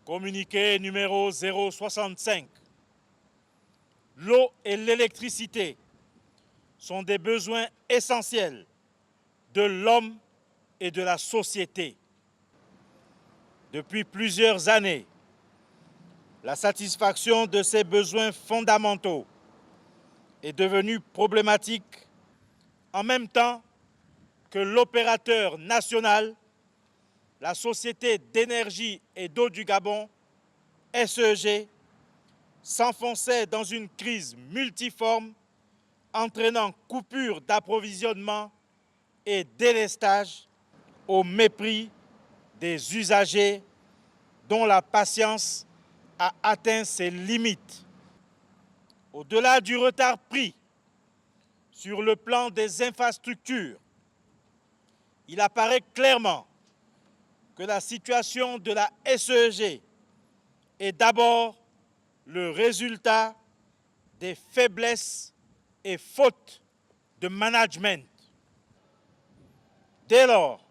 Communiqué numéro 065. L'eau et l'électricité sont des besoins essentiels de l'homme et de la société. Depuis plusieurs années, la satisfaction de ces besoins fondamentaux est devenue problématique en même temps que l'opérateur national, la Société d'énergie et d'eau du Gabon, SEG, s'enfonçait dans une crise multiforme entraînant coupure d'approvisionnement et délestage au mépris des usagers dont la patience a atteint ses limites. Au-delà du retard pris sur le plan des infrastructures, il apparaît clairement que la situation de la SEG est d'abord le résultat des faiblesses et fautes de management. Dès lors,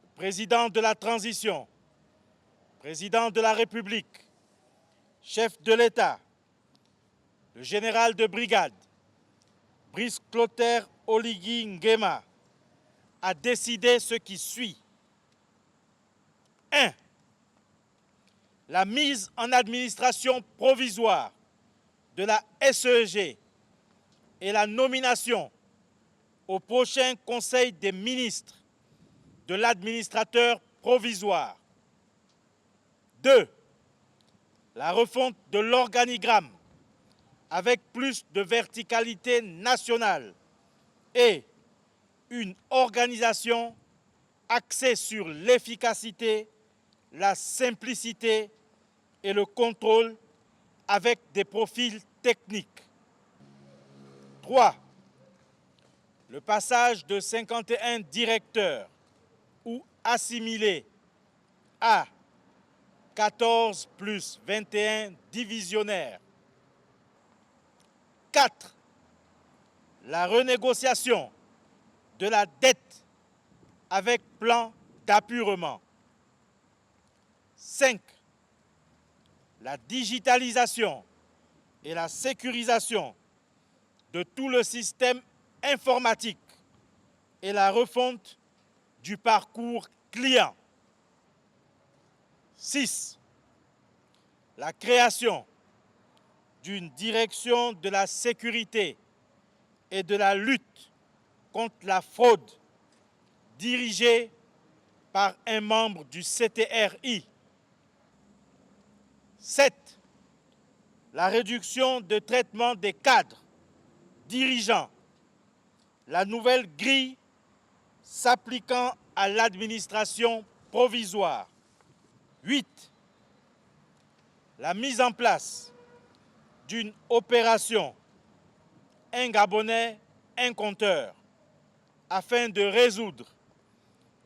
le président de la transition, président de la République, chef de l'État, le général de brigade, Brice Clotaire Oligui Nguema, a décidé ce qui suit. 1. La mise en administration provisoire de la SEG et la nomination au prochain Conseil des ministres de l'administrateur provisoire. 2. La refonte de l'organigramme avec plus de verticalité nationale et une organisation axée sur l'efficacité, la simplicité et le contrôle avec des profils techniques. 3. Le passage de 51 directeurs ou assimilés à 14 plus 21 divisionnaires. 4. La renégociation de la dette avec plan d'apurement. 5. La digitalisation et la sécurisation de tout le système informatique et la refonte du parcours client. 6. La création d'une direction de la sécurité et de la lutte contre la fraude dirigée par un membre du CTRI. 7. La réduction de traitement des cadres dirigeants. La nouvelle grille s'appliquant à l'administration provisoire. 8. La mise en place d'une opération un Gabonais, un compteur, afin de résoudre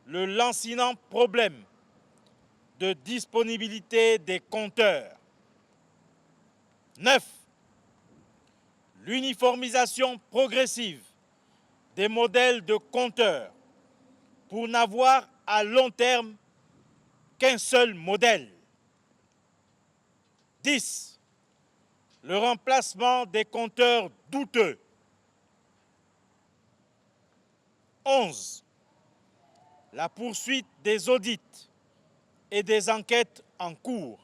le lancinant problème de disponibilité des compteurs. 9. L'uniformisation progressive des modèles de compteurs pour n'avoir à long terme qu'un seul modèle. 10. Le remplacement des compteurs douteux. 11. La poursuite des audits et des enquêtes en cours.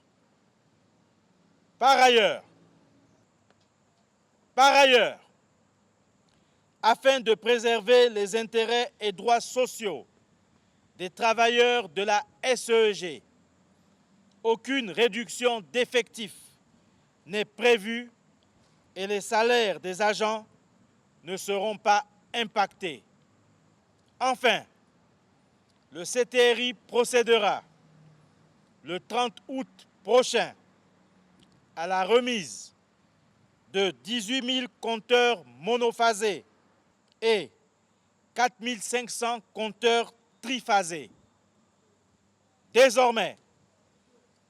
Par ailleurs, afin de préserver les intérêts et droits sociaux des travailleurs de la SEG, aucune réduction d'effectifs n'est prévue et les salaires des agents ne seront pas impactés. Enfin, le CTRI procédera le 30 août prochain à la remise de 18 000 compteurs monophasés et 4 500 compteurs triphasés. Désormais,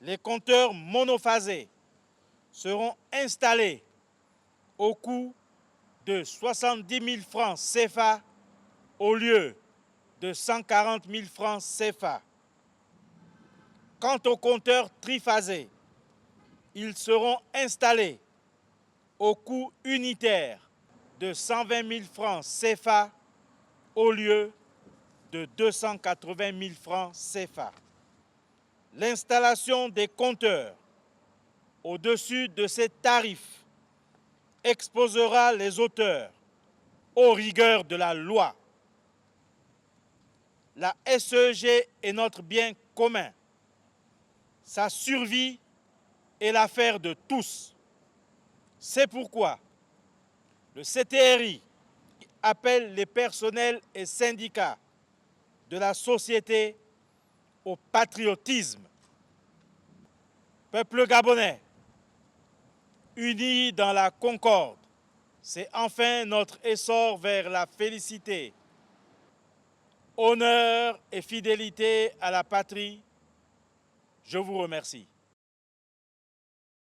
les compteurs monophasés seront installés au coût de 70 000 francs CFA au lieu de 140 000 francs CFA. Quant aux compteurs triphasés, ils seront installés au coût unitaire de 120 000 francs CFA au lieu de 280 000 francs CFA. L'installation des compteurs au-dessus de ces tarifs exposera les auteurs aux rigueurs de la loi. La SEG est notre bien commun. Sa survie est l'affaire de tous. C'est pourquoi le CTRI appelle les personnels et syndicats de la société au patriotisme. Peuple gabonais, unis dans la concorde, c'est enfin notre essor vers la félicité. Honneur et fidélité à la patrie, je vous remercie.